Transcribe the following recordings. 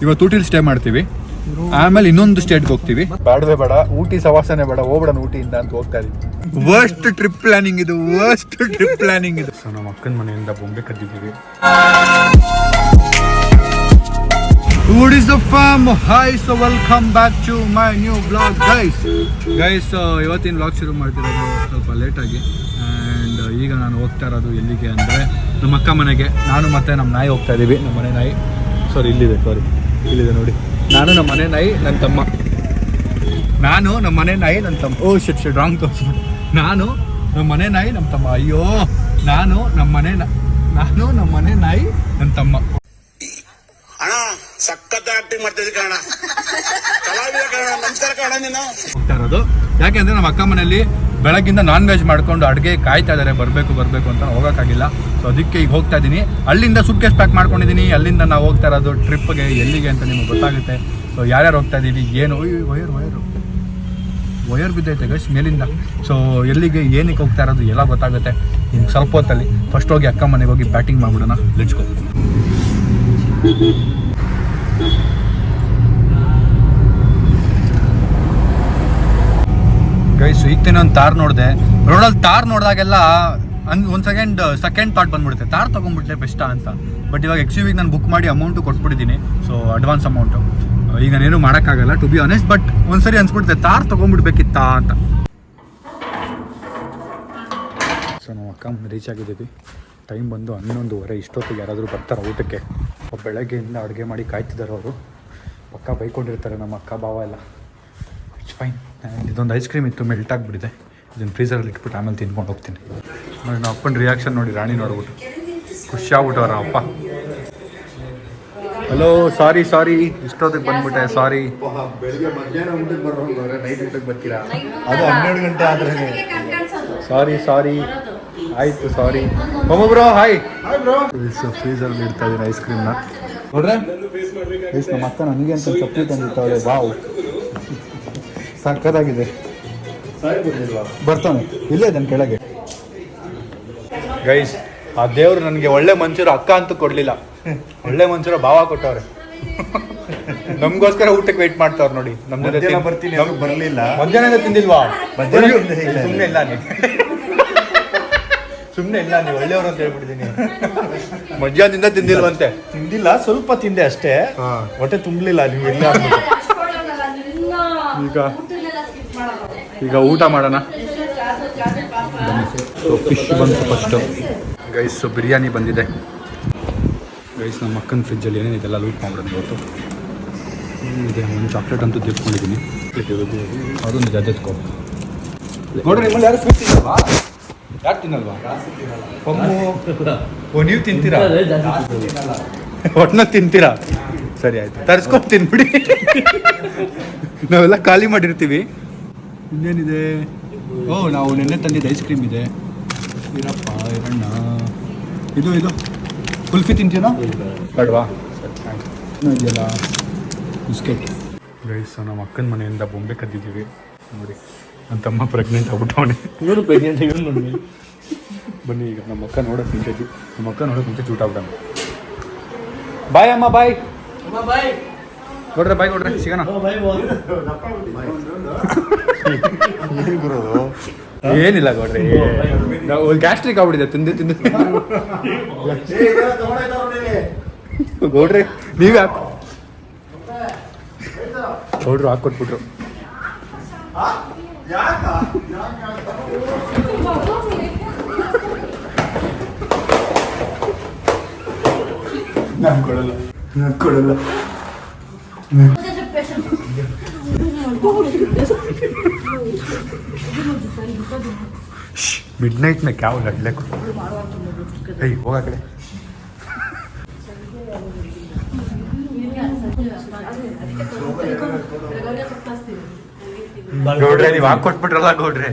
ಇವತ್ತು ಊಟಿಲಿ ಸ್ಟೇ ಮಾಡ್ತೀವಿ, ಆಮೇಲೆ ಇನ್ನೊಂದು ಸ್ಟೇಟ್ಗೆ ಹೋಗ್ತೀವಿ. ಬೇಡವೇ ಬೇಡ, ಊಟಿ ಸವಾಸನೆ ಬೇಡ, ಹೋಗ್ಬಿಡೋಣ ಊಟಿಯಿಂದ ಅಂತ ಹೋಗ್ತಾ ಇದೀವಿ. ವರ್ಸ್ಟ್ ಟ್ರಿಪ್ ಪ್ಲಾನಿಂಗ್ ಇದು, ವರ್ಸ್ಟ್ ಟ್ರಿಪ್ ಪ್ಲಾನಿಂಗ್ ಇದು. ಸೊ ನಮ್ಮ ಅಕ್ಕನ ಮನೆಯಿಂದ ಬೊಂಬೆ ಕದ್ದಿದ್ದೀವಿ. What is the fam? Hi, so welcome back to my new vlog, guys. ಇವತ್ತಿನ ವ್ಲಾಗ್ ಶುರು ಮಾಡ್ತಿರೋದು ಸ್ವಲ್ಪ ಲೇಟಾಗಿ. ಆ್ಯಂಡ್ ಈಗ ನಾನು ಹೋಗ್ತಾ ಇರೋದು ಎಲ್ಲಿಗೆ ಅಂದರೆ ನಮ್ಮ ಅಕ್ಕ ಮನೆಗೆ. ನಾನು ಮತ್ತು ನಮ್ಮ ನಾಯಿ ಹೋಗ್ತಾ ಇದ್ದೀವಿ. ನಮ್ಮ ಮನೆ ನಾಯಿ ಇಲ್ಲಿದೆ ನೋಡಿ. ನಾನು ನಮ್ಮ ಮನೆ ನಾಯಿ ನನ್ನ ತಮ್ಮ. ಓ ಶಿಟ್ ರಾಂಗ್ ತೋರಿಸ್ಬಿಟ್ಟು. ನಾನು ನಮ್ಮ ಮನೆ ನಾಯಿ ನಮ್ಮ ತಮ್ಮ. ಅಯ್ಯೋ, ನಾನು ನಮ್ಮ ಮನೆ ನಾಯಿ ನನ್ನ ತಮ್ಮ. ಅಣ್ಣ ಸಖತ್ ಆಕ್ಟಿಂಗ್ ಮಾಡ್ತಿದ್ದೆ ಕಣ, ಕಲಾವಿದ ಕಣ, ನಮಸ್ಕಾರ ಕಣ. ನೀನು ಹೋಗ್ತಾ ಇರೋದು ಯಾಕೆಂದ್ರೆ ನಮ್ಮ ಅಕ್ಕ ಮನೆಯಲ್ಲಿ ಬೆಳಗ್ಗಿಂದ ನಾನ್ ವೆಜ್ ಮಾಡ್ಕೊಂಡು ಅಡುಗೆ ಕಾಯ್ತಾ ಇದ್ದಾರೆ, ಬರಬೇಕು ಅಂತ ಹೋಗೋಕ್ಕಾಗಿಲ್ಲ. ಸೊ ಅದಕ್ಕೆ ಈಗ ಹೋಗ್ತಾ ಇದ್ದೀನಿ. ಅಲ್ಲಿಂದ ಸೂಟ್ಕೇಸ್ ಪ್ಯಾಕ್ ಮಾಡ್ಕೊಂಡಿದ್ದೀನಿ. ಅಲ್ಲಿಂದ ನಾವು ಹೋಗ್ತಾ ಇರೋದು ಟ್ರಿಪ್ಗೆ, ಎಲ್ಲಿಗೆ ಅಂತ ನಿಮ್ಗೆ ಗೊತ್ತಾಗುತ್ತೆ. ಸೊ ಯಾರ್ಯಾರು ಹೋಗ್ತಾ ಇದ್ದೀವಿ, ಏನು ವಯರ್ ಬಿದ್ದೈತೆ ಗೈಸ್ ಮೇಲಿಂದ. ಸೊ ಎಲ್ಲಿಗೆ ಏನಕ್ಕೆ ಹೋಗ್ತಾ ಇರೋದು ಎಲ್ಲ ಗೊತ್ತಾಗುತ್ತೆ ನಿಮ್ಗೆ ಸ್ವಲ್ಪ ಹೊತ್ತಲ್ಲಿ. ಫಸ್ಟ್ ಹೋಗಿ ಅಕ್ಕ ಮನೆಗೆ ಹೋಗಿ ಬ್ಯಾಟಿಂಗ್ ಮಾಡ್ಬಿಡೋಣ. Let's go guys. ಈಗ ಒಂದು ತಾರ್ ನೋಡಿದೆ. ರೋಡಲ್ಲಿ ತಾರ್ ನೋಡಿದಾಗೆಲ್ಲ ಒಂದು ಸೆಕೆಂಡ್ ಥಾಟ್ ಬಂದ್ಬಿಡುತ್ತೆ, ತಾರ್ ತೊಗೊಂಡ್ಬಿಟ್ರೆ ಬೆಸ್ಟಾ ಅಂತ. ಬಟ್ ಇವಾಗ XUV ನಾನು ಬುಕ್ ಮಾಡಿ ಅಮೌಂಟು ಕೊಟ್ಬಿಟ್ಟಿದ್ದೀನಿ. ಸೊ ಅಡ್ವಾನ್ಸ್ ಅಮೌಂಟು ಈಗ ನಾನೇನು ಮಾಡೋಕ್ಕಾಗಲ್ಲ ಟು ಬಿ ಆನೆಸ್ಟ್. ಬಟ್ ಒಂದ್ಸರಿ ಅನ್ಸ್ಬಿಡುತ್ತೆ ತಾರ್ ತೊಗೊಂಡ್ಬಿಡ್ಬೇಕಿತ್ತಾ ಅಂತ. ಸೊ ನಾವು ಅಕ್ಕ ರೀಚ್ ಆಗಿದ್ದೀವಿ. ಟೈಮ್ ಬಂದು 11:30. ಇಷ್ಟೊತ್ತಿಗೆ ಯಾರಾದರೂ ಬರ್ತಾರೆ ಊಟಕ್ಕೆ. ಬೆಳಗ್ಗೆಯಿಂದ ಅಡುಗೆ ಮಾಡಿ ಕಾಯ್ತಿದ್ದಾರೆ ಅವರು. ಪಕ್ಕ ಬೈಕೊಂಡಿರ್ತಾರೆ ನಮ್ಮ ಅಕ್ಕ ಭಾವ ಎಲ್ಲ. It's fine. ಇದೊಂದು ಐಸ್ ಕ್ರೀಮ್ ಇತ್ತು, ಮೆಲ್ಟ್ ಆಗಿಬಿಟ್ಟಿದೆ. ಇದನ್ನು ಫ್ರೀಸರಲ್ಲಿ ಇಟ್ಬಿಟ್ಟು ಆಮೇಲೆ ತಿನ್ಕೊಂಡು ಹೋಗ್ತೀನಿ. ನೋಡಿ ನಮ್ಮ ಅಪ್ಪನ ರಿಯಾಕ್ಷನ್ ನೋಡಿ, ರಾಣಿ ನೋಡ್ಬಿಟ್ಟು ಖುಷಿ ಆಗ್ಬಿಟ್ಟವ್ರ ಅಪ್ಪ. ಹಲೋ, ಸಾರಿ ಇಷ್ಟೊತ್ತಿಗೆ ಬಂದ್ಬಿಟ್ಟೆ, ಸಾರಿ. ಬೆಳಿಗ್ಗೆ ಮಧ್ಯಾಹ್ನ ಊಟಕ್ಕೆ ಬರೋರು ನೈಟ್ ಊಟಕ್ಕೆ ಬರ್ತೀರಾ? ಅದು 12 ಗಂಟೆ ಆದ್ರೆ ಸಾರಿ ಆಯಿತು, ಸಾರಿ. Bro hi bro. ಫ್ರೀಸರಲ್ಲಿ ಇಡ್ತಾ ಇದ್ದೀನಿ ಐಸ್ ಕ್ರೀಮ್ನ. ನೋಡ್ರೆ ನಮ್ಮ ಅಕ್ಕ ನನಗೆ ಅಂತ ಚಪ್ಪಲಿ ತಂದಿರ್ತಾವೆ. ವಾವ್, ಸಕ್ಕತ್ತಾಗಿದೆ. ಬರ್ತಾನೆ ಇಲ್ಲೇ ಇದನ್ನು ಕೆಳಗೆ. ಗೈಸ್, ಆ ದೇವ್ರು ನನಗೆ ಒಳ್ಳೆ ಮನುಷ್ಯರು ಅಕ್ಕ ಅಂತೂ ಕೊಡಲಿಲ್ಲ, ಒಳ್ಳೆ ಮನುಷ್ಯರು ಭಾವ ಕೊಟ್ಟವ್ರೆ. ನಮಗೋಸ್ಕರ ಊಟಕ್ಕೆ ವೇಟ್ ಮಾಡ್ತಾವ್ರೆ ನೋಡಿ. ನಮ್ಮ ಜೊತೆ ಬರ್ತೀನಿ, ಬರಲಿಲ್ಲ. ಮಧ್ಯಾಹ್ನ ತಿಂದಿಲ್ವಾ? ಸುಮ್ಮನೆ ಇಲ್ಲ, ನೀವು ಒಳ್ಳೆಯವರು ಅಂತ ಹೇಳ್ಬಿಟ್ಟಿದ್ದೀನಿ. ಮಧ್ಯಾಹ್ನದಿಂದ ತಿಂದಿಲ್ವಂತೆ. ತಿಂದಿಲ್ಲ, ಸ್ವಲ್ಪ ತಿಂದೆ ಅಷ್ಟೇ. ಹೊಟ್ಟೆ ತುಂಬಲಿಲ್ಲ. ನೀವು ಇಲ್ಲ ಈಗ ಊಟ ಮಾಡೋಣ. ಫಿಶ್ ಬಂತು ಫಸ್ಟು ಗೈಸ್. ಬಿರಿಯಾನಿ ಬಂದಿದೆ ಗೈಸ್. ನಮ್ಮ ಅಕ್ಕನ ಫ್ರಿಜ್ಜಲ್ಲಿ ಏನೇನಿದೆಲ್ಲ ಲೂಟ್ ಮಾಡ್ಬಿಡೋದು ಇವತ್ತು. ಇದೆ ಒಂದು ಚಾಕ್ಲೇಟ್ ಅಂತೂ ತೆಗೆದುಕೊಂಡಿದ್ದೀನಿ. ಅದೊಂದು ಜಜ್ಜೆತ್ಕೋ ನೋಡ್ರಿ. ನಿಮ್ಮಲ್ಲಿ ಯಾರು ಸ್ವೀಟ್ ತಿನ್ನಲ್ವಾ? ಯಾರು ತಿನ್ನಲ್ವಾ? ಓ, ನೀವು ತಿಂತೀರಾ? ಒಟ್ಟಿನ ತಿಂತೀರಾ? ಸರಿ ಆಯ್ತು, ತರಿಸ್ಕೊಂಡು ತಿನ್ಬಿಡಿ. ನಾವೆಲ್ಲ ಖಾಲಿ ಮಾಡಿರ್ತೀವಿ. ಇನ್ನೇನಿದೆ? ಓ, ನಾವು ನೆನ್ನೆ ತಂದಿದ್ದು ಐಸ್ ಕ್ರೀಮ್ ಇದೆ. ಇರಪ್ಪ ಇರಣ್ಣ. ಇದು ಕುಲ್ಫಿ ತಿಂತೀನೋ ಬೇಡವಾ? ಇನ್ನೂ ಇದೆಯಲ್ಲ ಬಿಸ್ಕೆಟ್. ಗೈಸ್, ನಮ್ಮ ಅಕ್ಕನ ಮನೆಯಿಂದ ಬೊಂಬೆ ಕದ್ದಿದ್ದೀವಿ ನೋಡಿ. ನನ್ನ ತಮ್ಮ ಪ್ರೆಗ್ನೆಂಟ್ ಆಗ್ಬಿಟ್ಟವನೇ. ಇವನು ಪ್ರೆಗ್ನೆಂಟ್ ನೋಡಿ. ಬನ್ನಿ ಈಗ ನಮ್ಮ ಅಕ್ಕ ನೋಡೋಕೆ ಮುಂಚೆ ಚೂಟ್ ಆಗ್ಬಿಟ್ಟಾನೆ. ಬಾಯ್ ಅಮ್ಮ, ಬಾಯ್ ಕೊಡ್ರೆ, ಬಾಯ್ ಕೊಡ್ರೆ, ಸಿಗೋಣ. ಏನಿಲ್ಲ ಕೊಡ್ರಿ, ಗ್ಯಾಸ್ಟ್ರಿಕ್ ಆಗ್ಬಿಟ್ಟಿದೆ ತಿಂದು. ಗೌಡ್ರಿ ನೀವೇ ಗೌಡ್ರು ಹಾಕ್ಕೊಟ್ಬಿಟ್ರು. ನಾನು ಕೊಡಲ್ಲ. ಮಿಡ್ ನೈಟ್ ಕ್ಯಾವ್ ಲಡ್ಲೆ ಹೋಗ ಕಡೆ. ಗೌಡ್ರೆ ನೀವು ಹಾಕೊಟ್ಬಿಟ್ರಲ್ಲ ಗೌಡ್ರೆ,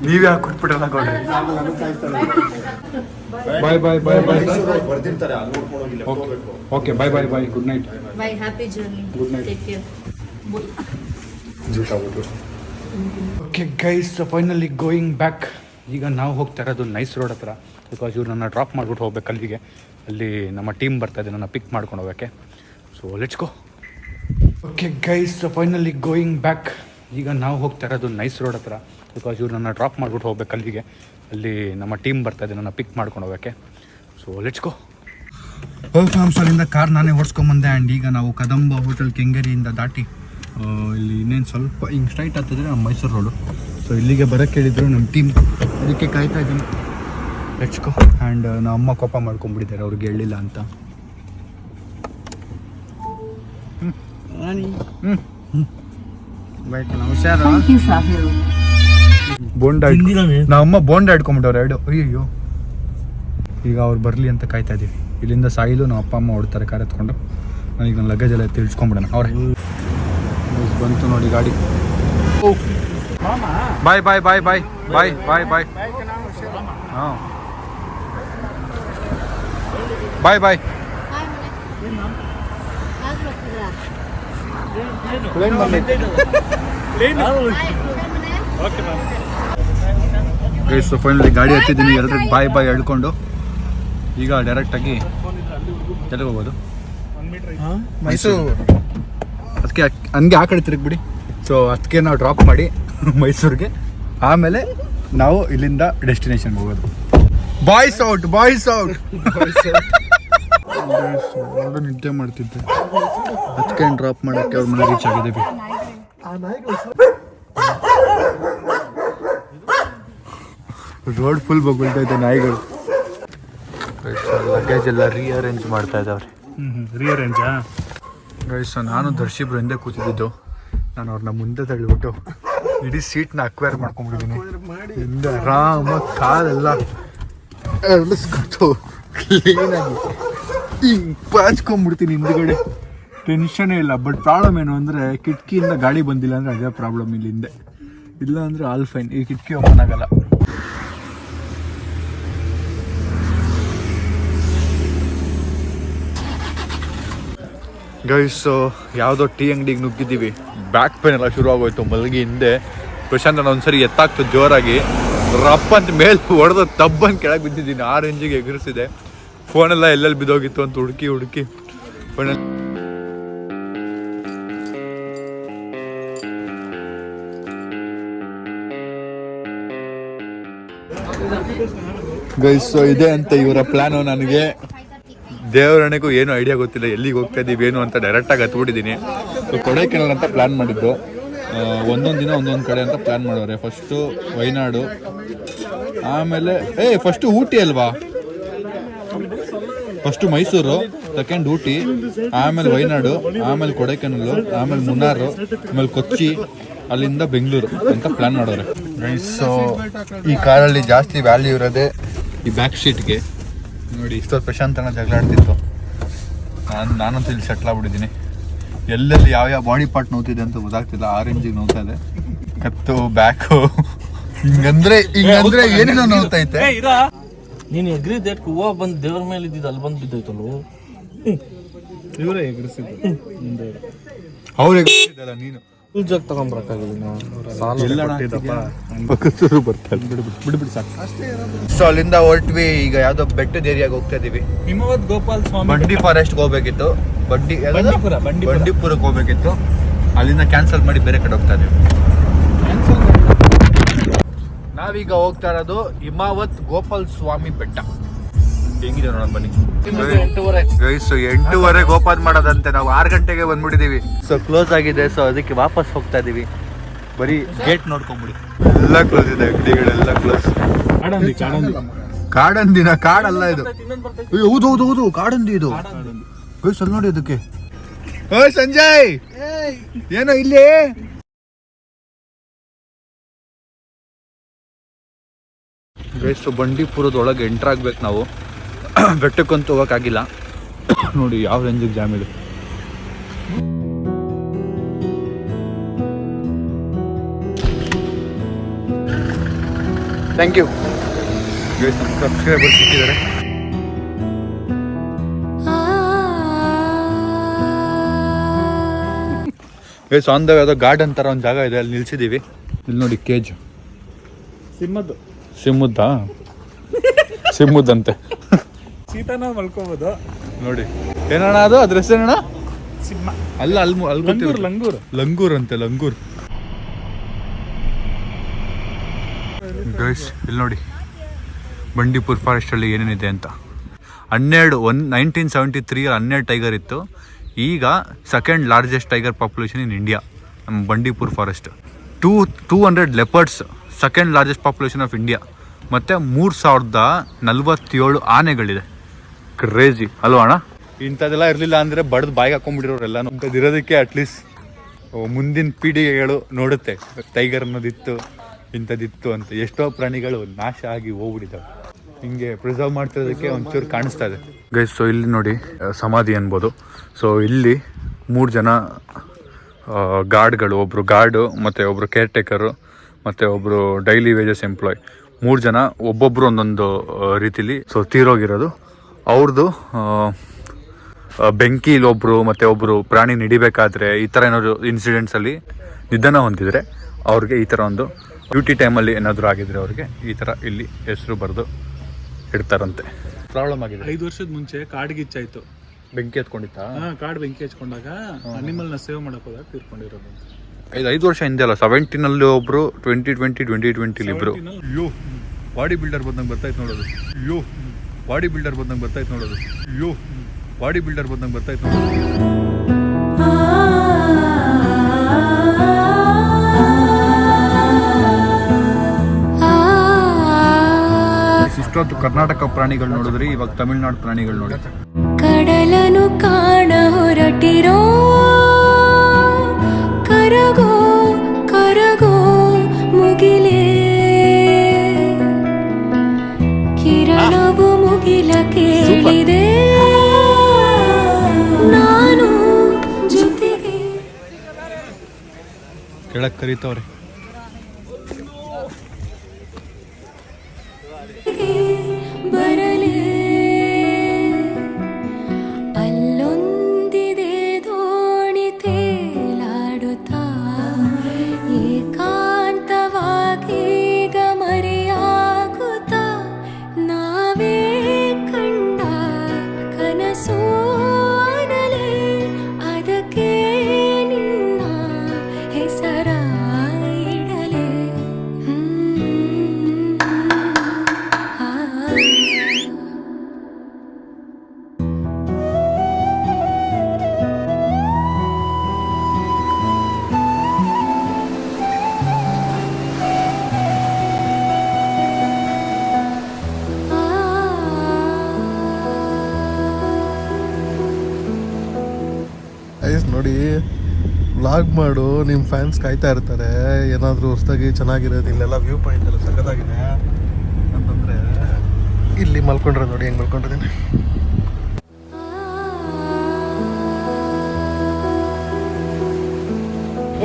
ನೀವೇ ಹಾಕೊಟ್ಬಿಟ್ರಲ್ಲ ಗೌಡ್ರೆ. ಬಾಯ್ ಬಾಯ್ ಬಾಯ್ ಬಾಯ್. ಬರ್ದಿರ್ತಾರೆ, ಅಲ್ಲಿ ನೋಡ್ಕೊಂಡು ಹೋಗಿ ಹೋಗ್ಬೇಕು. Okay, bye bye bye. Good night. Bye, happy journey. Good night. Take care. Okay guys, finally going back. ಈಗ ನಾವು ಹೋಗ್ತಾ ಇರೋದು ನೈಸ್ ರೋಡ್ ಹತ್ರ. ಬಿಕಾಸ್ ಇವ್ರು ನನ್ನ ಡ್ರಾಪ್ ಮಾಡಿಬಿಟ್ಟು ಹೋಗ್ಬೇಕು ಅಲ್ಲಿಗೆ. ಅಲ್ಲಿ ನಮ್ಮ ಟೀಮ್ ಬರ್ತಾಯಿದೆ ನನ್ನ ಪಿಕ್ ಮಾಡ್ಕೊಂಡು ಹೋಗೋಕ್ಕೆ. So let's go. Okay guys, finally going back. ಈಗ ನಾವು ಹೋಗ್ತಾ ಇರೋದು ನೈಸ್ ರೋಡ್ ಹತ್ರ, ಬಿಕಾಸ್ ಇವ್ರು ನನ್ನ ಡ್ರಾಪ್ ಮಾಡಿಬಿಟ್ಟು ಹೋಗ್ಬೇಕು ಅಲ್ಲಿಗೆ. ಅಲ್ಲಿ ನಮ್ಮ ಟೀಮ್ ಬರ್ತಾಯಿದೆ ನನ್ನ ಪಿಕ್ ಮಾಡ್ಕೊಂಡು ಹೋಗೋಕ್ಕೆ. So let's go. ಅಲ್ಲಿಂದ ಕಾರ್ ನಾನೇ ಓಡಿಸ್ಕೊಂಬಂದೆ. ಆ್ಯಂಡ್ ಈಗ ನಾವು ಕದಂಬ ಹೋಟೆಲ್ ಕೆಂಗೇರಿಯಿಂದ ದಾಟಿ ಇಲ್ಲಿ ಇನ್ನೇನು ಸ್ವಲ್ಪ ಹಿಂಗೆ ಸ್ಟ್ರೈಟ್ ಆಗ್ತದೆ ನಮ್ಮ ಮೈಸೂರು ರೋಡು. ಸೊ ಇಲ್ಲಿಗೆ ಬರೋಕ್ಕೆ ಹೇಳಿದ್ರು ನಮ್ಮ ಟೀಮ್, ಅದಕ್ಕೆ ಕಾಯ್ತಾ ಇದ್ದೀನಿ. Let's go. ಆ್ಯಂಡ್ ನಮ್ಮ ಅಮ್ಮ ಕೋಪ ಮಾಡ್ಕೊಂಡ್ಬಿಟ್ಟಿದ್ದಾರೆ ಅವ್ರಿಗೆ ಹೇಳಿಲ್ಲ ಅಂತ. ಬೋಂಡ ನಮ್ಮಮ್ಮ ಬೋಂಡ ಇಟ್ಕೊಂಡ್ಬಿಟ್ಟವ್ರೆ 2. ಅಯ್ಯೋ, ಈಗ ಅವ್ರು ಬರಲಿ ಅಂತ ಕಾಯ್ತಾ ಇದ್ದೀವಿ. ಇಲ್ಲಿಂದ ಸಾಯಿಲು ನಮ್ಮ ಅಪ್ಪ ಅಮ್ಮ ಹೊಡ್ತಾರೆ ಕಾರ್ ಎತ್ಕೊಂಡು. ನನಗೆ ನನ್ನ ಲಗೇಜ್ ಎಲ್ಲ ತಿಳಿಸ್ಕೊಂಬಿಡೋಣ. ಅವ್ರೆ ಬಂತು ನೋಡಿ ಗಾಡಿ. ಬಾಯ್ bye bye bye bye bye ಬಾಯ್. ಹಾಂ ಬಾಯ್ ಬಾಯ್. ಗೈಸ್ ಫೈನಲಿ ಗಾಡಿ ಹತ್ತಿದ್ದೀನಿ. ಎಲ್ಲರಿಗೆ ಬಾಯ್ ಬಾಯ್ ಹೇಳ್ಕೊಂಡು ಈಗ ಡೈರೆಕ್ಟಾಗಿ ಎಲ್ಲಿಗೆ ಹೋಗೋದು? ಮೈಸೂರು. ಅದಕ್ಕೆ ಹಂಗೆ ಆ ಕಡೆ ತಿರುಗಿಬಿಡಿ. ಸೊ ಅದಕ್ಕೆ ನಾವು ಡ್ರಾಪ್ ಮಾಡಿ ಮೈಸೂರಿಗೆ, ಆಮೇಲೆ ನಾವು ಇಲ್ಲಿಂದ ಡೆಸ್ಟಿನೇಷನ್ಗೆ ಹೋಗೋದು. Boys out, boys out. ನಿದ್ದೆ ಮಾಡ್ತಿದ್ದೆ, ಅದಕ್ಕೆ ಡ್ರಾಪ್ ಮಾಡೋಕ್ಕೆ ಅವ್ರ ಮನೆ ರೀಚ್ ಆಗಿದ್ದೀವಿ. ರೋಡ್ ಫುಲ್ ಬಗ್ಬಿಳ್ತಾ ಇದೆ ನಾಯಿಗಳು. ಲಗೇಜ್ ಎಲ್ಲ ರೀಅರೇಂಜ್ ಮಾಡ್ತಾ ಇದ್ದಾವ್ರಿ. ರೀಅರೇಂಜಾ ಗೈಸ್, ನಾನು ದರ್ಶಿಬ್ರು ಹಿಂದೆ ಕೂತಿದ್ದು. ನಾನು ಅವ್ರನ್ನ ಮುಂದೆ ತಳ್ಳಿಬಿಟ್ಟು ಇಡೀ ಸೀಟ್ನ ಅಕ್ವೈರ್ ಮಾಡ್ಕೊಂಡ್ಬಿಟ್ಟಿದ್ದೀನಿ. ಹಿಂದೆ ಆರಾಮಾಗಿ ಕಾಲೆಲ್ಲ ಎಳಿಸ್ಕೊಟ್ಟು ಕ್ಲೀನಾಗಿ ಹಿಂಗೆ ಪಾಚ್ಕೊಂಡ್ಬಿಡ್ತೀನಿ ಹಿಂದ್ಗಡೆ. ಟೆನ್ಷನೇ ಇಲ್ಲ. ಬಟ್ ಪ್ರಾಬ್ಲಮ್ ಏನು ಅಂದರೆ ಕಿಟಕಿಯಿಂದ ಗಾಡಿ ಬಂದಿಲ್ಲ ಅಂದರೆ ಅದೇ ಪ್ರಾಬ್ಲಮ್. ಇಲ್ಲಿ ಹಿಂದೆ ಇಲ್ಲ ಅಂದರೆ ಆಲ್ ಫೈನ್. ಈ ಕಿಟಕಿ ಓಪನ್ ಆಗಲ್ಲ. ಗೈಸ್, ಯಾವುದೋ ಟೀ ಅಂಗಡಿಗೆ ನುಗ್ಗಿದ್ದೀವಿ. ಬ್ಯಾಕ್ ಪೇನ್ ಎಲ್ಲ ಶುರು ಆಗೋಯ್ತು ಮಲಗಿ ಹಿಂದೆ. ಪ್ರಶಾಂತ್ ನಾನು ಒಂದ್ಸರಿ ಎತ್ತಾಗ್ತು ಜೋರಾಗಿ, ರಪ್ಪ ಅಂತ ಮೇಲೆ ಹೊಡೆದು ತಬ್ಬಂದು ಕೆಳಗೆ ಬಿದ್ದಿದ್ದೀನಿ. ಆ ರೇಂಜಿಗೆ ಎಗರಿಸಿದೆ. ಫೋನೆಲ್ಲ ಎಲ್ಲೆಲ್ಲಿ ಬಿದ್ದೋಗಿತ್ತು ಅಂತ ಹುಡುಕಿ ಫೋನಲ್ಲಿ. ಗೈಸ್, ಇದೆ ಅಂತ ಇವರ ಪ್ಲಾನು. ನನಗೆ ದೇವರಣೆಗೂ ಏನು ಐಡಿಯಾ ಗೊತ್ತಿಲ್ಲ, ಎಲ್ಲಿಗೆ ಹೋಗ್ತಾ ಇದ್ದೀವಿ ಏನು ಅಂತ. ಡೈರೆಕ್ಟಾಗಿ ಹತ್ಬಿಟ್ಟಿದ್ದೀನಿ. ಸೊ ಕೊಡೈಕೆನಾಲ್ ಅಂತ ಪ್ಲ್ಯಾನ್ ಮಾಡಿದ್ದು. ಒಂದೊಂದು ದಿನ ಒಂದೊಂದು ಕಡೆ ಅಂತ ಪ್ಲ್ಯಾನ್ ಮಾಡೋರೆ. ಫಸ್ಟು ವಯನಾಡು, ಆಮೇಲೆ ಫಸ್ಟು ಊಟಿ ಅಲ್ವಾ? ಫಸ್ಟು ಮೈಸೂರು, ಸೆಕೆಂಡ್ ಊಟಿ, ಆಮೇಲೆ ವಯನಾಡು, ಆಮೇಲೆ ಕೊಡೈಕೆನಾಲು, ಆಮೇಲೆ ಮುನ್ನಾರು, ಆಮೇಲೆ ಕೊಚ್ಚಿ, ಅಲ್ಲಿಂದ ಬೆಂಗಳೂರು ಅಂತ ಪ್ಲ್ಯಾನ್ ಮಾಡೋರೆ. ಸೊ ಈ ಕಾರಲ್ಲಿ ಜಾಸ್ತಿ ವ್ಯಾಲ್ಯೂ ಇರೋದೇ ಈ ಬ್ಯಾಕ್ ಸೀಟ್ಗೆ. ನೋಡಿ, ಇಷ್ಟೊತ್ತು ಪ್ರಶಾಂತನ ಜಗಳ ಆಡ್ತಿತ್ತು. ನಾನಂತೂ ಇಲ್ಲಿ ಸೆಟ್ಲ್ ಆಗ್ಬಿಟ್ಟಿದ್ದೀನಿ. ಎಲ್ಲೆಲ್ಲಿ ಯಾವ ಬಾಡಿ ಪಾರ್ಟ್ ನೋವ್ತಿದೆ ಅಂತ ಗೊತ್ತಾಗ್ತಿಲ್ಲ. ಆ ರೇಂಜಿಗೆ ನೋವ್ತಾ ಇದೆ. ಕತ್ತು, ಬ್ಯಾಕು, ಹಿಂಗಂದ್ರೆ ಏನೇನೋ ನೋವ್ತೈತೆ. ನೀನು ಎಗ್ರಿದ್ದೆ ಹೂವು ಬಂದು ದೇವ್ರ ಮೇಲೆ ಇದ್ದಿದ್ದು ಅಲ್ಲಿ ಬಂದು ಬಿದ್ದೈತಲ್ಲ. ಇವರೇ ಎಗರಿಸಿದ್ದು. ಅವ್ರು ಎಗರಿಸಿದ್ದಲ್ಲ, ನೀನು ಜಾಗ ತಗೊಂಡ್ಬರಕ್ಕಾಗಿಲ್ಲ. ಸೊ ಅಲ್ಲಿಂದ ಹೊರಟ್ವಿ. ಈಗ ಯಾವ್ದೋ ಬೆಟ್ಟದ ಏರಿಯಾಗ ಹೋಗ್ತಾ ಇದೀವಿ. ಹಿಮವದ್ ಗೋಪಾಲ್ ಸ್ವಾಮಿ ಬಂಡಿ ಫಾರೆಸ್ಟ್ಗೆ ಹೋಗ್ಬೇಕಿತ್ತು. ಬಂಡೀಪುರಕ್ಕೆ ಹೋಗ್ಬೇಕಿತ್ತು. ಅಲ್ಲಿಂದ ಕ್ಯಾನ್ಸಲ್ ಮಾಡಿ ಬೇರೆ ಕಡೆ ಹೋಗ್ತಾ ಇದೀವಿ. ನಾವೀಗ ಹೋಗ್ತಾ ಇರೋದು ಹಿಮಾವತ್ ಗೋಪಾಲ್ ಸ್ವಾಮಿ ಬೆಟ್ಟ. ಹೆಂಗಿದೆ ನೋಡೋಣ ಬನ್ನಿ. 8:30 ಓಪನ್ ಮಾಡೋದಂತೆ. ನಾವು 6 ಗಂಟೆಗೆ ಬಂದ್ಬಿಟ್ಟಿದೀವಿ. ಸೊ ಕ್ಲೋಸ್ ಆಗಿದೆ. ಸೊ ಅದಕ್ಕೆ ವಾಪಸ್ ಹೋಗ್ತಾ ಇದೀವಿ. ಬರೀ ಗೇಟ್ ನೋಡ್ಕೊಂಬಿಡಿ, ಎಲ್ಲ ಕ್ಲೋಸ್ ಇದೆ. ಅಂಗಡಿಗಳೆಲ್ಲ ಕ್ಲೋಸ್. ಕಾಡಂದಿನ ಕಾಡಲ್ಲ ಇದು. ಹೌದು ಕಾಡಂದಿ ಇದು. ಸಲ್ ನೋಡಿ ಅದಕ್ಕೆ. ಸಂಜಯ್ ಏನೋ ಇಲ್ಲಿ ಗೈಸ್, ಬಂಡೀಪುರದೊಳಗೆ ಎಂಟ್ರ್ ಆಗ್ಬೇಕು ನಾವು. ಬೆಟ್ಟಕ್ಕಂತೂ ಹೋಗೋಕ್ಕಾಗಿಲ್ಲ. ನೋಡಿ ಯಾವ ರೇಂಜಿಗೆ ಜಾಮ್ ಇದೆ. ಥ್ಯಾಂಕ್ ಯು ಗೈಸ್, ನಮ್ಮ ಸಬ್ಸ್ಕ್ರೈಬರ್ ಸಿಕ್ಕಿದ್ದಾರೆ. ಗೈಸ್, ಆನ್ ದ ಯಾವುದೋ ಗಾರ್ಡನ್ ಥರ ಒಂದು ಜಾಗ ಇದೆ, ಅಲ್ಲಿ ನಿಲ್ಸಿದ್ದೀವಿ. ಇಲ್ಲಿ ನೋಡಿ ಕೇಜ್ ಸಿಮ್ಮುದ್ದಂತೆ. ಶೀತನ ಮಲ್ಕೋಬಹುದು ನೋಡಿ. ಏನಣ್ಣ ಅದು? ಅದ್ರ ಹೆಸರೇನಣ್ಣ? ಅಲ್ಲ ಲಂಗೂರ್ ಲಂಗೂರ್ ಅಂತೆ ಲಂಗೂರ್. ಗೈಸ್ ಇಲ್ಲಿ ನೋಡಿ ಬಂಡೀಪುರ್ ಫಾರೆಸ್ಟಲ್ಲಿ ಏನೇನಿದೆ ಅಂತ. 1973 12 ಟೈಗರ್ ಇತ್ತು. ಈಗ second largest tiger population in India ನಮ್ಮ Bandipur forest. 200 leopards, second largest population of India. ಮತ್ತು 3047 ಆನೆಗಳಿದೆ. ಕ್ರೇಜಿ ಅಲ್ವಾ ಅಣ್ಣ? ಇಂಥದ್ದೆಲ್ಲ ಇರಲಿಲ್ಲ ಅಂದರೆ ಬಡ್ದು ಬಾಯಿಗೆ ಹಾಕೊಂಡ್ಬಿಟ್ಟಿರೋರೆಲ್ಲ. ಇಂಥದ್ದಿರೋದಕ್ಕೆ ಅಟ್ಲೀಸ್ಟ್ ಮುಂದಿನ ಪೀಳಿಗೆಗಳು ನೋಡುತ್ತೆ ಟೈಗರ್ ಅನ್ನೋದಿತ್ತು, ಇಂಥದ್ದಿತ್ತು ಅಂತ. ಎಷ್ಟೋ ಪ್ರಾಣಿಗಳು ನಾಶ ಆಗಿ ಹೋಗ್ಬಿಟ್ಟಿದ್ದಾವೆ. ಹಿಂಗೆ ಪ್ರಿಸರ್ವ್ ಮಾಡ್ತಿರೋದಕ್ಕೆ ಒಂಚೂರು ಕಾಣಿಸ್ತಾ ಇದೆ ಗೈಸ್. ಸೊ ಇಲ್ಲಿ ನೋಡಿ ಸಮಾಧಿ ಅನ್ಬೋದು. ಸೊ ಇಲ್ಲಿ 3 ಜನ ಗಾರ್ಡ್ಗಳು, ಒಬ್ಬರು ಗಾರ್ಡು ಮತ್ತು ಒಬ್ಬರು ಕೇರ್ ಟೇಕರು ಮತ್ತು ಒಬ್ಬರು ಡೈಲಿ ವೇಜಸ್ ಎಂಪ್ಲಾಯ್, 3 ಜನ ಒಬ್ಬೊಬ್ಬರು ಒಂದೊಂದು ರೀತಿಲಿ ಸೊ ತೀರೋಗಿರೋದು. ಅವ್ರದ್ದು ಬೆಂಕಿಲಿ ಒಬ್ಬರು ಮತ್ತು ಒಬ್ಬರು ಪ್ರಾಣಿ ಹಿಡಿಬೇಕಾದ್ರೆ ಈ ಥರ ಏನಾದ್ರು ಇನ್ಸಿಡೆಂಟ್ಸಲ್ಲಿ ನಿಧನ ಹೊಂದಿದ್ರೆ ಅವ್ರಿಗೆ ಈ ಥರ ಒಂದು ಡ್ಯೂಟಿ ಟೈಮಲ್ಲಿ ಏನಾದರೂ ಆಗಿದ್ರೆ ಅವ್ರಿಗೆ ಈ ಥರ ಇಲ್ಲಿ ಹೆಸರು ಬರೆದು ಇಡ್ತಾರಂತೆ. ಪ್ರಾಬ್ಲಮ್ ಆಗಿದೆ. 5 ವರ್ಷದ ಮುಂಚೆ ಕಾಡ್ ಗಿಚ್ಚಾಯ್ತು, ಬೆಂಕಿ ಹತ್ಕೊಂಡಿತ್ತಾ? ಕಾಡ್ ಬೆಂಕಿ ಹಚ್ಕೊಂಡಾಗ ಅನಿಮಲ್ ನ ಸೇವ್ ಮಾಡಕ್ ಹೋದಾಗ ತೀರ್ಕೊಂಡಿರೋದು. 5 ವರ್ಷ ಹಿಂದೆ ಅಲ್ಲ, 17ನಲ್ಲಿ ಒಬ್ರು, 2020 ಇಬ್ರು. ಅಯ್ಯೋ ಬಾಡಿ ಬಿಲ್ಡರ್ ಬಂದಂಗೆ ಬರ್ತಾಯ್ತು ನೋಡೋದು. ಅಯ್ಯೋ ಬಾಡಿ ಬಿಲ್ಡರ್ ಬಂದಂಗೆ ಬರ್ತಾಯ್ತು ನೋಡೋದು. ಅಯ್ಯೋ ಬಾಡಿ ಬಿಲ್ಡರ್ ಬಂದಂಗೆ ಬರ್ತಾಯ್ತು ನೋಡೋದು. ಇಷ್ಟೊತ್ತು ಕರ್ನಾಟಕ ಪ್ರಾಣಿಗಳು ನೋಡಿದ್ರಿ, ಇವಾಗ ತಮಿಳ್ನಾಡು ಪ್ರಾಣಿಗಳು ನೋಡಿ. ಕಡಲನು ಕಾಣ ಹೊರಟಿರೋ ಕರಗೋ ಕರಗೋ ಮುಗಿಲೇ, ಕಿರಣವು ಮುಗಿಲ ಕೇಳಿದೆ ನಾನು ಜೊತೆಗೆ. ಕೆಳಗೆ ಕರೀತವ್ರೆ. ಬರಲೇ ಅಲ್ಲೊಂದಿದೆ ದೋಣಿ ತೇಲಾಡುತ್ತಾ ಏಕಾಂತವಾಗಿ ಮರೆಯಾಗುತ್ತಾ ನಾವೇ ಕಂಡ ಕನಸು ಅನಲೇ ಅದಕ್ಕೆ ನಿನ್ನ ಹೆಸರ ಇಡಲೇ. ಐಸ್ ನೋಡಿ, ವ್ಲಾಗ್ ಮಾಡು, ನಿಮ್ಮ ಫ್ಯಾನ್ಸ್ ಕಾಯ್ತಾ ಇರ್ತಾರೆ. ಏನಾದರೂ ಹೊಸದಾಗಿ ಚೆನ್ನಾಗಿರೋದು ಇಲ್ಲೆಲ್ಲ ವ್ಯೂ ಪಾಯಿಂಟ್ ಎಲ್ಲ ಸಖತ್ತಾಗಿದೆ ಅಂತಂದರೆ ಇಲ್ಲಿ ಮಲ್ಕೊಂಡ್ರೆ ನೋಡಿ ಹೆಂಗೆ ಮಲ್ಕೊಂಡಿದ್ದೀನಿ.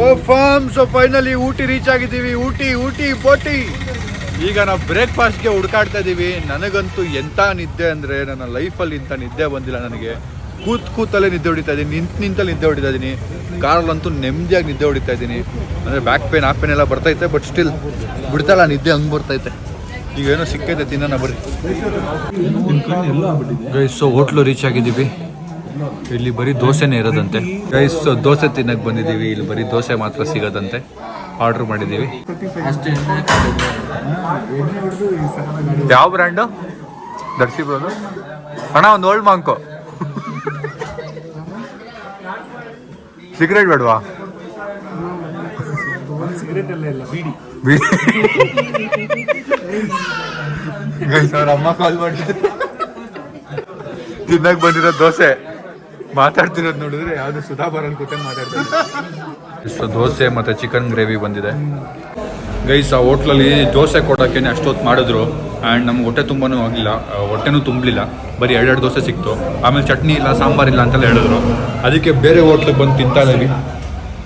Oh farm. So finally Ooty reach ಆಗಿದ್ದೀವಿ. ಊಟಿ ಬೋಟಿ. ಈಗ ನಾವು ಬ್ರೇಕ್ಫಾಸ್ಟ್ಗೆ ಹುಡ್ಕಾಡ್ತಾ ಇದ್ದೀವಿ. ನನಗಂತೂ ಎಂಥ ನಿದ್ದೆ ಅಂದರೆ, ನನ್ನ ಲೈಫಲ್ಲಿ ಇಂಥ ನಿದ್ದೆ ಬಂದಿಲ್ಲ ನನಗೆ. ಕೂತಲ್ಲೇ ನಿದ್ದೆ ಹೊಡಿತಾ ಇದ್ದೀನಿ, ನಿಂತಲ್ಲಿ ನಿದ್ದೆ ಹೊಡಿತಾ ಇದ್ದೀನಿ. ಕಾರಲ್ಲಂತೂ ನೆಮ್ಮದಿಯಾಗಿ ನಿದ್ದೆ ಹೊಡಿತಾ ಇದ್ದೀನಿ. ಅಂದರೆ ಬ್ಯಾಕ್ ಪೇನ್, ಹಾಫ್ ಪೇನ್ ಎಲ್ಲ ಬರ್ತೈತೆ, ಬಟ್ ಸ್ಟಿಲ್ ಬಿಡ್ತಾಯಿಲ್ಲ ನಿದ್ದೆ, ಹಂಗೆ ಬರ್ತೈತೆ. ಈಗ ಏನೋ ಸಿಕ್ಕೈತೆ ತಿನ್ನೋಣ ಬರ್ರಿ. ಗೈಸ್ ಸೊ ಹೋಟ್ಲು ರೀಚ್ ಆಗಿದ್ದೀವಿ. ಇಲ್ಲಿ ಬರೀ ದೋಸೆನೇ ಇರೋದಂತೆ ಗೈಸ್. ದೋಸೆ ತಿನ್ನಕ್ಕೆ ಬಂದಿದ್ದೀವಿ. ಇಲ್ಲಿ ಬರೀ ದೋಸೆ ಮಾತ್ರ ಸಿಗೋದಂತೆ. ಆರ್ಡ್ರ್ ಮಾಡಿದ್ದೀವಿ. ಯಾವ ಬ್ರ್ಯಾಂಡು? ದರ್ಶಿ ಬ್ರೋದು ಅಣ್ಣ, ಒಂದು ಓಲ್ಡ್ ಮಾಂಕೋ. ಸಿಗರೇಟ್ ಬೇಡವಾ? ಅವ್ರ ಅಮ್ಮ ಕಾಲ್ ಮಾಡಿದ್ರು. ತಿನ್ನಕ್ ಬಂದಿರೋ ದೋಸೆ ಮಾತಾಡ್ತಿರೋದು ನೋಡಿದ್ರೆ ಯಾವ್ದು ಸುಧಾ ಬರಲ್ ಕೂತಂಗೆ ಮಾತಾಡ್ತಾರೆ. ದೋಸೆ ಮತ್ತೆ ಚಿಕನ್ ಗ್ರೇವಿ ಬಂದಿದೆ ಗೈಸ್. ಆ ಹೋಟ್ಲಲ್ಲಿ ದೋಸೆ ಕೊಡೋಕ್ಕೇನೆ ಅಷ್ಟೊತ್ತು ಮಾಡಿದ್ರು. ಆ್ಯಂಡ್ ನಮ್ಗೆ ಹೊಟ್ಟೆ ತುಂಬಾನು ಆಗಿಲ್ಲ, ಹೊಟ್ಟೆನೂ ತುಂಬಲಿಲ್ಲ. ಬರೀ 2 ದೋಸೆ ಸಿಕ್ತು. ಆಮೇಲೆ ಚಟ್ನಿ ಇಲ್ಲ, ಸಾಂಬಾರಿಲ್ಲ ಅಂತೆಲ್ಲ ಹೇಳಿದ್ರು. ಅದಕ್ಕೆ ಬೇರೆ ಹೋಟ್ಲಿಗೆ ಬಂದು ತಿಂತಾ ಇದ್ದೀವಿ.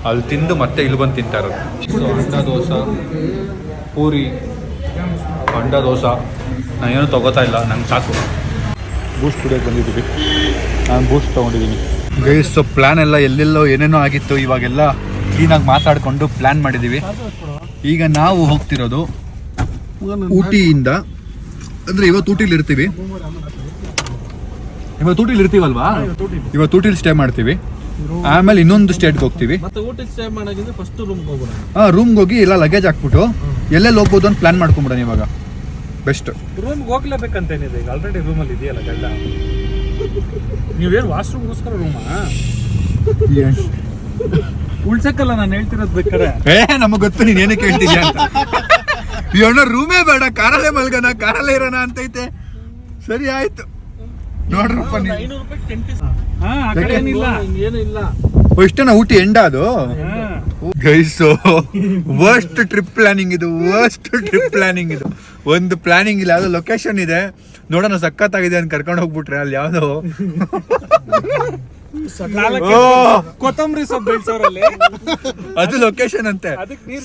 ಅಲ್ಲಿ ತಿಂದು ಮತ್ತೆ ಇಲ್ಲಿ ಬಂದು ತಿಂತಾ ಇರೋದು. ಸೊ ಅಂಡ ದೋಸೆ, ಪೂರಿ, ಅಂಡ ದೋಸೆ. ನಾನು ಏನೂ ತೊಗೋತಾ ಇಲ್ಲ, ನಂಗೆ ಸಾಕು. ಬೂಸ್ಟ್ ಕುಡಿಯೋಕೆ ಬಂದಿದ್ದೀವಿ. ನಾನು ಬೂಸ್ಟ್ ತೊಗೊಂಡಿದ್ದೀನಿ ಗೈಸ್. ಸೊ ಪ್ಲ್ಯಾನ್ ಎಲ್ಲ ಎಲ್ಲೆಲ್ಲೋ ಏನೇನೋ ಆಗಿತ್ತು. ಇವಾಗೆಲ್ಲ ಕ್ಲೀನಾಗಿ ಮಾತಾಡಿಕೊಂಡು ಪ್ಲ್ಯಾನ್ ಮಾಡಿದ್ದೀವಿ. ಈಗ ನಾವು ಹೋಗ್ತಿರೋದು ಊಟಿಯಿಂದ, ಅಂದರೆ ಇವತ್ತು ಊಟಿಲಿ ಇರ್ತೀವಿ. ಇವತ್ತು ಊಟಿಲಿ ಇರ್ತೀವಲ್ವಾ? ಇವತ್ತು ಊಟಿಲಿ ಸ್ಟೇ ಮಾಡ್ತೀವಿ. ಆಮೇಲೆ ಇನ್ನೊಂದು ಸ್ಟೇಟ್ಗೆ ಹೋಗ್ತೀವಿ. ಮತ್ತೆ ಊಟಕ್ಕೆ ಸ್ಟೇ ಮಾಡೋಕ್ಕಿಂತ ಫಸ್ಟ್ ರೂಮ್ಗೆ ಹೋಗೋಣ. ರೂಮ್ಗೆ ಹೋಗಿ ಎಲ್ಲ ಲಗೇಜ್ ಹಾಕ್ಬಿಟ್ಟು ಎಲ್ಲೆಲ್ಲಿ ಹೋಗ್ಬೋದು ಅಂತ ಪ್ಲಾನ್ ಮಾಡ್ಕೊಂಬಿಡೋಣ ಇವಾಗ. ಬೆಸ್ಟ್. ರೂಮ್ಗೆ ಹೋಗ್ಲೇಬೇಕಂತೇನಿದೆ, ಈಗ ಆಲ್ರೆಡಿ ರೂಮಲ್ಲಿ ಇದೆಯಲ್ಲ ಗಂಡ. ನೀವೇನು ವಾಶ್ರೂಮ್ಗೋಸ್ಕರ ರೂಮಾ ಉಳ್ಸಕ್ಕಲ್ಲ ನಾನು ಹೇಳ್ತಿರೋದು ಬೇಕಾರೆ. ನಮಗ್ ಗೊತ್ತು ನೀನ್ ಏನಕ್ಕೆ ಹೇಳ್ತಿದ್ಯಾ ಅಂತ. ಈ ಅಣ್ಣ ರೂಮೇ ಬೇಡ, ಕಾರಲ್ಲೇ ಮಲ್ಗನ, ಕಾರಲ್ಲೇ ಇರೋಣ ಅಂತೈತೆ. ಸರಿ ಆಯ್ತು ನೋಡ್ರಪ್ಪ ನೀವು. 500 ರೂಪಾಯಿ ಟೆಂಟ್. ಹಾ ಆ ಕಡೆ ಏನಿಲ್ಲ, ಏನು ಇಲ್ಲ. ಇಷ್ಟನ ಊಟಿ ಎಂಡ ಅದು. ಗೈಸು ವರ್ಸ್ಟ್ ಟ್ರಿಪ್ ಪ್ಲಾನಿಂಗ್ ಇದು, ವರ್ಸ್ಟ್ ಟ್ರಿಪ್ ಪ್ಲಾನಿಂಗ್ ಇದು. ಒಂದು ಪ್ಲಾನಿಂಗ್ ಇಲ್ಲ, ಯಾವ್ದೋ ಲೊಕೇಶನ್ ಇದೆ ನೋಡೋಣ ಸಖತ್ತಾಗಿದೆ ಅಂತ ಕರ್ಕೊಂಡು ಹೋಗ್ಬಿಟ್ರೆ ಅಲ್ಲಿ ಯಾವ್ದೋ ಕೊತ್ತಂಬರಿ ಸೊಪ್ಪು ಬೆಳ್ಸೋರಲ್ಲಿ ಅದು ಲೊಕೇಶನ್ ಅಂತೆ.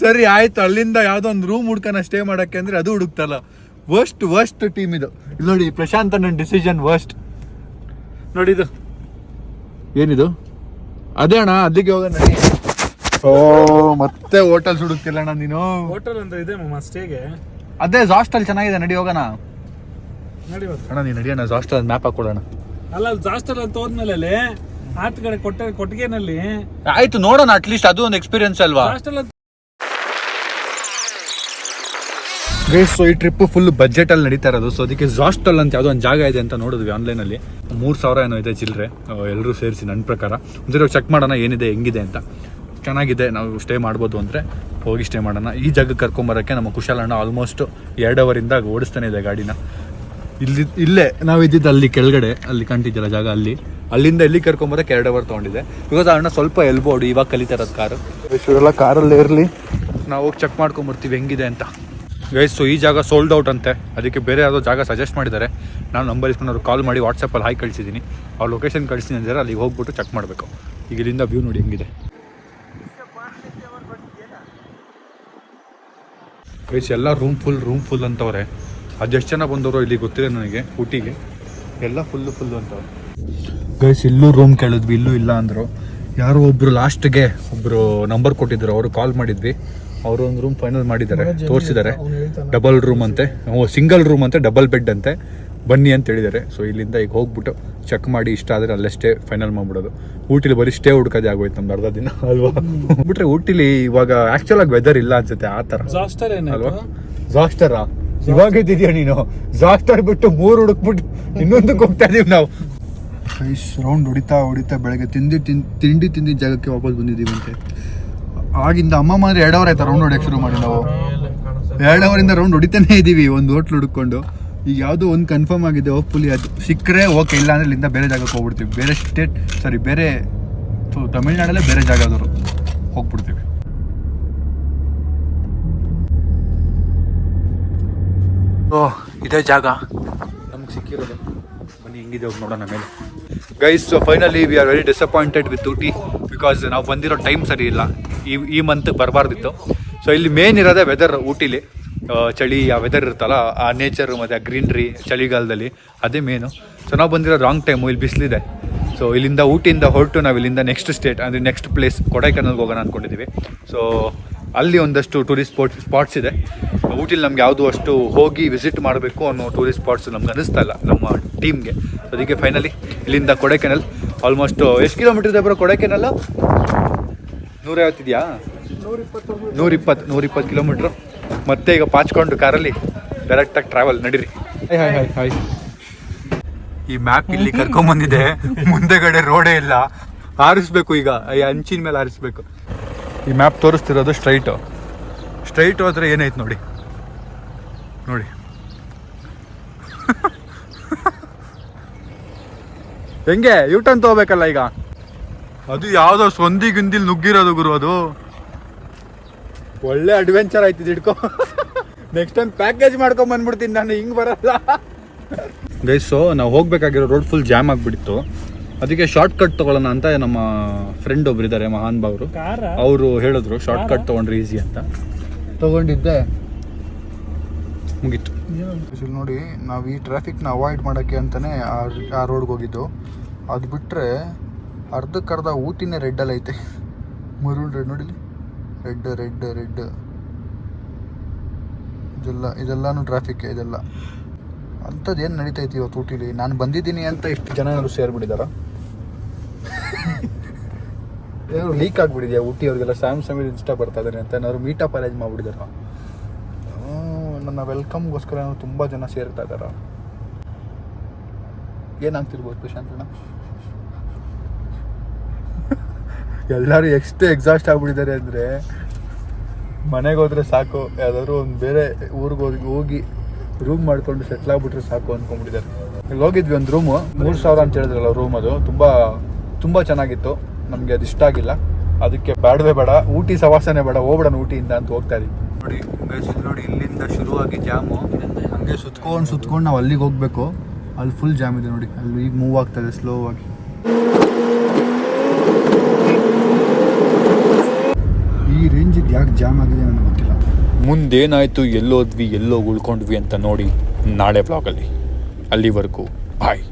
ಸರಿ ಆಯ್ತು, ಅಲ್ಲಿಂದ ಯಾವ್ದೋ ಒಂದು ರೂಮ್ ಹುಡ್ಕನ ಸ್ಟೇ ಮಾಡಕ್ಕೆ ಅಂದ್ರೆ ಅದು ಹುಡುಕ್ತಲ್ಲ. ವರ್ಸ್ಟ್ ಟೀಮ್ ಇದು. ಇಲ್ಲಿ ನೋಡಿ ಪ್ರಶಾಂತ್ ನನ್ನ ಡಿಸಿಷನ್ ವರ್ಸ್ಟ್. ನೋಡಿದು ಏನಿದು? ಅದೇ ಅಣ್ಣ ಅಲ್ಲಿಗೆ ಹೋಗೋಣ. ಓ ಮತ್ತೆ ಹೋಟೆಲ್ಸ್ ಹುಡುಕ್ತಿಲ್ಲ ಅಣ್ಣ ನೀನು. ಹೋಟೆಲ್ ಅಂದ್ರೆ ಇದೆ ಮಾಮ ಸ್ಟೇಗೆ. ಅದೇ ಹಾಸ್ಟೆಲ್ ಚೆನ್ನಾಗಿದೆ, ನಡಿ ಹೋಗೋಣ. ನೋಡಿ ಅಣ್ಣ ನೀನು ನಡಿ ಅಣ್ಣ, ಹಾಸ್ಟೆಲ್ ಮ್ಯಾಪ್ ಹಾಕೊಡೋಣ. ಅಲ್ಲ ಹಾಸ್ಟೆಲ್ ಅಂತ ಹೋದ್ಮೇಲೆ ಆತ ಕಡೆ ಕೊಟ್ಟಿಗೆನಲ್ಲಿ ಆಯ್ತು ನೋಡೋಣ, ಅಟ್ಲೀಸ್ಟ್ ಅದು ಒಂದು ಎಕ್ಸ್ಪೀರಿಯನ್ಸ್ ಅಲ್ವಾ. ಹಾಸ್ಟೆಲ್ ಅಂತ ಸೊ ಈ ಟ್ರಿಪ್ ಫುಲ್ ಬಜೆಟ್ ಅಲ್ಲಿ ನಡೀತಾ ಇರೋದು. ಸೊ ಅದಕ್ಕೆ ಹಾಸ್ಟೆಲ್ ಅಂತ ಯಾವುದೋ ಒಂದು ಜಾಗ ಇದೆ ಅಂತ ನೋಡಿದ್ವಿ ಆನ್ಲೈನಲ್ಲಿ. 3,000 ಏನೋ ಇದೆ ಚಿಲ್ಲರೆ, ಎಲ್ಲರೂ ಸೇರಿಸಿ ನನ್ನ ಪ್ರಕಾರ. ಒಂದ್ಸರಿ ಚೆಕ್ ಮಾಡೋಣ ಏನಿದೆ ಹೆಂಗಿದೆ ಅಂತ. ಚೆನ್ನಾಗಿದೆ, ನಾವು ಸ್ಟೇ ಮಾಡ್ಬೋದು ಅಂದರೆ ಹೋಗಿ ಸ್ಟೇ ಮಾಡೋಣ. ಈ ಜಾಗಕ್ಕೆ ಕರ್ಕೊಂಬರೋಕ್ಕೆ ನಮ್ಮ ಕುಶಾಲಣ್ಣ ಆಲ್ಮೋಸ್ಟ್ 2 ಅವರಿಂದ ಓಡಿಸ್ತಾನೆ ಇದೆ ಗಾಡಿನ. ಇಲ್ಲೇ ನಾವು ಇದ್ದಿದ್ದು ಅಲ್ಲಿ ಕೆಳಗಡೆ, ಅಲ್ಲಿ ಕಂಟಿದ್ದಲ್ಲ ಜಾಗ, ಅಲ್ಲಿಂದ ಇಲ್ಲಿ ಕರ್ಕೊಂಬರೋಕ್ಕೆ 2 ಅವರ್ ತೊಗೊಂಡಿದೆ. ಬಿಕಾಸ್ ಅಣ್ಣ ಸ್ವಲ್ಪ ಎಲ್ಬೋರ್ಡು ಇವಾಗ ಕಲಿತಾ ಇರೋದು ಕಾರು. ಇವರೆಲ್ಲ ಕಾರಲ್ಲೇ ಇರಲಿ, ನಾವು ಹೋಗಿ ಚೆಕ್ ಮಾಡ್ಕೊಂಬರ್ತೀವಿ ಹೆಂಗಿದೆ ಅಂತ. ಗೈಸ್ ಸೊ ಈ ಜಾಗ ಸೋಲ್ಡ್ ಔಟ್ ಅಂತೆ, ಅದಕ್ಕೆ ಬೇರೆ ಯಾವುದೋ ಜಾಗ ಸಜೆಸ್ಟ್ ಮಾಡಿದ್ದಾರೆ. ನಾನು ನಂಬರ್ ಇಸ್ಕೊಂಡು ಅವ್ರು ಕಾಲ್ ಮಾಡಿ ವಾಟ್ಸಪ್ಪಲ್ಲಿ ಹಾಕಿ ಕಳಿಸಿದ್ದೀನಿ. ಅವ್ರ ಲೊಕೇಶನ್ ಕಳಿಸ್ತೀನಿ ಅಂದರೆ ಅಲ್ಲಿಗೆ ಹೋಗ್ಬಿಟ್ಟು ಚೆಕ್ ಮಾಡಬೇಕು. ಈಗ ಇಲ್ಲಿಂದ ವ್ಯೂ ನೋಡಿ ಹೆಂಗಿದೆ. ಗೈಸ್ ಎಲ್ಲ ರೂಮ್ ಫುಲ್ ಅಂತವ್ರೆ. ಅದೆಷ್ಟು ಜನ ಬಂದವರು ಇಲ್ಲಿ ಗೊತ್ತಿದೆ ನನಗೆ, ಊಟಿಗೆ ಎಲ್ಲ ಫುಲ್ಲು ಅಂತವ್ರೆ. ಗೈಸ್ ಇಲ್ಲೂ ರೂಮ್ ಕೇಳಿದ್ವಿ, ಇಲ್ಲೂ ಇಲ್ಲ ಅಂದರು. ಯಾರೋ ಒಬ್ಬರು ಲಾಸ್ಟ್ಗೆ ಒಬ್ಬರು ನಂಬರ್ ಕೊಟ್ಟಿದ್ರು, ಅವರು ಕಾಲ್ ಮಾಡಿದ್ವಿ. ಅವರು ಒಂದು ರೂಮ್ ಫೈನಲ್ ಮಾಡಿದ್ದಾರೆ, ತೋರಿಸಿದ್ದಾರೆ. ಡಬಲ್ ರೂಮ್ ಅಂತೆ, ಸಿಂಗಲ್ ರೂಮ್ ಅಂತೆ, ಡಬಲ್ ಬೆಡ್ ಅಂತೆ, ಬನ್ನಿ ಅಂತ ಹೇಳಿದ್ದಾರೆ. ಸೊ ಇಲ್ಲಿಂದ ಈಗ ಹೋಗ್ಬಿಟ್ಟು ಚೆಕ್ ಮಾಡಿ ಇಷ್ಟ ಆದರೆ ಅಲ್ಲೇ ಸ್ಟೇ ಫೈನಲ್ ಮಾಡ್ಬಿಡೋದು. ಊಟಿಲಿ ಬರೀ ಸ್ಟೇ ಹುಡ್ಕೋದೇ ಆಗೋಯ್ತು ನಮ್ದು ಅರ್ಧ ದಿನ ಅಲ್ವಾ. ಬಿಟ್ರೆ ಊಟಿಲಿ ಇವಾಗ ಆ್ಯಕ್ಚುಲ್ ಆಗಿ ವೆದರ್ ಇಲ್ಲ ಅನ್ಸುತ್ತೆ ಆ ಥರ ಅಲ್ವಾ. ಜಾಸ್ಟರಾ ಇವಾಗಿದ್ದೀಯಾ ನೀನು? ಜಾಸ್ಟರ್ ಬಿಟ್ಟು 3 ಹುಡುಕ್ಬಿಟ್ಟು ಇನ್ನೊಂದಕ್ಕೆ ಹೋಗ್ತಾ ಇದೀವಿ ನಾವು. ರೌಂಡ್ ಹೊಡಿತಾ ಬೆಳಗ್ಗೆ ತಿಂಡಿ ಜಾಗಕ್ಕೆ ವಾಪಸ್ ಬಂದಿದ್ದೀವಿ ಅಂತೆ. ಆಗಿಂದ ಅಮ್ಮ ಮಾತ್ರ 2 ಅವರ್ ಆಯ್ತಾ ರೌಂಡ್ ಹೊಡಿಯೋಕೆ ಶುರು ಮಾಡಿ. ನಾವು 2 ಅವರಿಂದ ರೌಂಡ್ ಹೊಡಿತಾನೆ ಇದ್ದೀವಿ ಒಂದು ಹೋಟ್ಲ್ ಹುಡುಕೊಂಡು. ಈಗ ಯಾವುದೋ ಒಂದು ಕನ್ಫರ್ಮ್ ಆಗಿದೆ, ಹೋಪ್ಫುಲಿ ಅದು ಸಿಕ್ಕರೆ ಓಕೆ, ಇಲ್ಲ ಅಂದರೆ ಇಲ್ಲಿಂದ ಬೇರೆ ಜಾಗಕ್ಕೆ ಹೋಗ್ಬಿಡ್ತೀವಿ. ಬೇರೆ ತಮಿಳ್ನಾಡಲ್ಲೇ ಬೇರೆ ಜಾಗದವರು ಹೋಗ್ಬಿಡ್ತೀವಿ. ಓಹ್ ಇದೇ ಜಾಗ ನಮ್ಗೆ ಸಿಕ್ಕಿರೋದು. ಬನ್ನಿ ಹೆಂಗಿದೆ ಹೋಗಿ ನೋಡೋಣ ಮೇಲೆ. Guys so finally we are very disappointed with Ooty, because ನಾವು ಬಂದಿರೋ ಟೈಮ್ ಸರಿ ಇಲ್ಲ. ಈ ಮಂತ್ ಬರಬಾರ್ದಿತ್ತು. ಸೊ ಇಲ್ಲಿ ಮೇನ್ ಇರೋದೇ ವೆದರ್. ಊಟಿಲಿ ಚಳಿ ಆ ವೆದರ್ ಇರುತ್ತಲ್ಲ, ಆ ನೇಚರು ಮತ್ತು ಆ ಗ್ರೀನ್ರಿ ಚಳಿಗಾಲದಲ್ಲಿ ಅದೇ ಮೇನು. ಸೊ ನಾವು ಬಂದಿರೋ ರಾಂಗ್ ಟೈಮು, ಇಲ್ಲಿ ಬಿಸಿಲಿದೆ. ಸೊ ಇಲ್ಲಿಂದ ಊಟಿಯಿಂದ ಹೊರಟು ನಾವು ಇಲ್ಲಿಂದ ನೆಕ್ಸ್ಟ್ ಸ್ಟೇಟ್ ಅಂದರೆ ನೆಕ್ಸ್ಟ್ ಪ್ಲೇಸ್ ಕೊಡೈಕೆನಾಲ್ಗೆ ಹೋಗೋಣ ಅಂದ್ಕೊಂಡಿದ್ದೀವಿ. ಸೊ ಅಲ್ಲಿ ಒಂದಷ್ಟು ಟೂರಿಸ್ಟ್ ಸ್ಪಾಟ್ಸ್ ಇದೆ. ಊಟಿಲಿ ನಮ್ಗೆ ಯಾವುದು ಅಷ್ಟು ಹೋಗಿ ವಿಸಿಟ್ ಮಾಡಬೇಕು ಅನ್ನೋ ಟೂರಿಸ್ಟ್ ಸ್ಪಾಟ್ಸ್ ನಮ್ಗೆ ಅನ್ನಿಸ್ತಾ ಇಲ್ಲ ನಮ್ಮ ಟೀಮ್ಗೆ. ಅದಕ್ಕೆ ಫೈನಲಿ ಇಲ್ಲಿಂದ ಕೊಡೈಕೆನಾಲ್ ಆಲ್ಮೋಸ್ಟ್ ಎಷ್ಟು ಕಿಲೋಮೀಟರ್ ಇದೆ ಬ್ರೋ ಕೊಡೈಕೆನಾಲ್? 150 ಇದೆಯಾ? 120 ಕಿಲೋಮೀಟ್ರು. ಮತ್ತೆ ಈಗ ಪಾಚ್ಕೊಂಡು ಕಾರಲ್ಲಿ ಡೈರೆಕ್ಟಾಗಿ ಟ್ರಾವೆಲ್ ನಡೀರಿ. ಹಾಯ್ ಈ ಮ್ಯಾಪ್ ಇಲ್ಲಿ ಕರ್ಕೊಂಬಂದಿದೆ, ಮುಂದೆಗಡೆ ರೋಡೇ ಇಲ್ಲ. ಆರಿಸ್ಬೇಕು ಈಗ, ಈ ಅಂಚಿನ ಮೇಲೆ ಆರಿಸ್ಬೇಕು. ಈ ಮ್ಯಾಪ್ ತೋರಿಸ್ತಿರೋದು ಸ್ಟ್ರೈಟ್ ಹೋದ್ರೆ ಏನೈತೆ ನೋಡಿ ಹೆಂಗೆ ಯೂಟರ್ನ್ ತಗೋಬೇಕಲ್ಲ ಈಗ. ಅದು ಯಾವುದೋ ಗಿಂದಿಲ್ ನುಗ್ಗಿರೋದು ಗುರು. ಅದು ಒಳ್ಳೆ ಅಡ್ವೆಂಚರ್ ಆಯ್ತಿದ್ ಹಿಡ್ಕೊ. ನೆಕ್ಸ್ಟ್ ಟೈಮ್ ಪ್ಯಾಕೇಜ್ ಮಾಡ್ಕೊಂಡ್ ಬಂದ್ಬಿಡ್ತೀನಿ ನಾನು, ಹಿಂಗೆ ಬರಲ್ಲ ಗೈಸ್. ಸೊ ನಾವು ಹೋಗ್ಬೇಕಾಗಿರೋ ರೋಡ್ ಫುಲ್ ಜಾಮ್ ಆಗಿಬಿಟ್ಟಿತ್ತು. ಅದಕ್ಕೆ ಶಾರ್ಟ್ ಕಟ್ ತೊಗೊಳ್ಳೋಣ ಅಂತ ನಮ್ಮ ಫ್ರೆಂಡ್ ಒಬ್ರು ಇದ್ದಾರೆ, ಮಹಾನ್ ಬಾವರು, ಅವರು ಹೇಳಿದ್ರು ಶಾರ್ಟ್ ಕಟ್ ತೊಗೊಂಡ್ರೆ ಈಸಿ ಅಂತ. ತೊಗೊಂಡಿದ್ದೆ, ಮುಗೀತು. ನೋಡಿ ನಾವು ಈ ಟ್ರಾಫಿಕ್ನ ಅವಾಯ್ಡ್ ಮಾಡೋಕ್ಕೆ ಅಂತಲೇ ಆ ರೋಡ್ಗೆ ಹೋಗಿದ್ದು. ಅದು ಬಿಟ್ಟರೆ ಅರ್ಧಕ್ಕರ್ಧ ಊಟಿನೇ ರೆಡ್ಡಲ್ಲಿ ಐತೆ. ಮರೂನ್ ರೆಡ್ ನೋಡಿಲಿ, ರೆಡ್ ಇದೆಲ್ಲನೂ ಟ್ರಾಫಿಕ್. ಇದೆಲ್ಲ ಅಂಥದ್ದು ಏನು ನಡೀತೈತಿ ಇವತ್ತು ಊಟಿಲಿ. ನಾನು ಬಂದಿದ್ದೀನಿ ಅಂತ ಇಷ್ಟು ಜನ ಸೇರಿಬಿಟ್ಟಿದಾರ. ಏನಾದ್ರು ಲೀಕ್ ಆಗಿಬಿಟ್ಟಿದೆಯಾ ಊಟಿ ಅವ್ರಿಗೆಲ್ಲ ಸ್ಯಾಮ್ಸಂಗ್ ಇಷ್ಟ ಬರ್ತಾ ಇದ್ದಾರೆ ಅಂತ ಏನಾದ್ರು ಮೀಟಪ್ ಅರೇಂಜ್ ಮಾಡಿಬಿಟ್ಟಿದಾರ. ನನ್ನ ವೆಲ್ಕಮ್ಗೋಸ್ಕರ ತುಂಬ ಜನ ಸೇರ್ತಾ ಇದ್ದಾರ. ಏನಾಗ್ತಿರ್ಬೋದು ಪ್ರಶಾಂತಣ್ಣ? ಎಲ್ಲರೂ ಎಷ್ಟು ಎಕ್ಸಾಸ್ಟ್ ಆಗ್ಬಿಟ್ಟಿದ್ದಾರೆ ಅಂದರೆ ಮನೆಗೆ ಹೋದ್ರೆ ಸಾಕು, ಯಾವುದಾದ್ರೂ ಒಂದು ಬೇರೆ ಊರಿಗೆ ಹೋಗಿ ರೂಮ್ ಮಾಡ್ಕೊಂಡು ಸೆಟ್ಲ್ ಆಗ್ಬಿಟ್ರೆ ಸಾಕು ಅಂದ್ಕೊಂಡ್ಬಿಟ್ಟಿದ್ದಾರೆ. ಇಲ್ಲಿ ಹೋಗಿದ್ವಿ ಒಂದು ರೂಮು, 3,000 ಅಂತ ಹೇಳಿದ್ರಲ್ಲ ರೂಮ್, ಅದು ತುಂಬ ಚೆನ್ನಾಗಿತ್ತು. ನಮಗೆ ಅದು ಇಷ್ಟ ಆಗಿಲ್ಲ, ಅದಕ್ಕೆ ಬೇಡವೇ ಬೇಡ, ಊಟಿ ಸವಾಸನೆ ಬೇಡ, ಹೋಗ್ಬಿಡೋಣ ಊಟಿಯಿಂದ ಅಂತ ಹೋಗ್ತಾ ಇದ್ದೀವಿ. ನೋಡಿ ಇಲ್ಲಿಂದ ಶುರುವಾಗಿ ಜಾಮು, ಹಂಗೆ ಸುತ್ಕೊಂಡು ನಾವು ಅಲ್ಲಿಗೆ ಹೋಗಬೇಕು. ಅಲ್ಲಿ ಫುಲ್ ಜಾಮ್ ಇದೆ ನೋಡಿ, ಅಲ್ಲಿ ಈಗ ಮೂವ್ ಆಗ್ತಾ ಇದೆ ಸ್ಲೋ ಆಗಿ. ಈ ರೇಂಜಿಗೆ ಯಾಕೆ ಜಾಮ್ ಆಗಿದೆ ನನಗೆ ಗೊತ್ತಿಲ್ಲ. ಮುಂದೇನಾಯಿತು, ಎಲ್ಲೋದ್ವಿ ಎಲ್ಲೋ ಉಳ್ಕೊಂಡ್ವಿ ಅಂತ ನೋಡಿ ನಾಳೆ ವ್ಲಾಗಲ್ಲಿ. ಅಲ್ಲಿವರೆಗೂ ಬಾಯ್.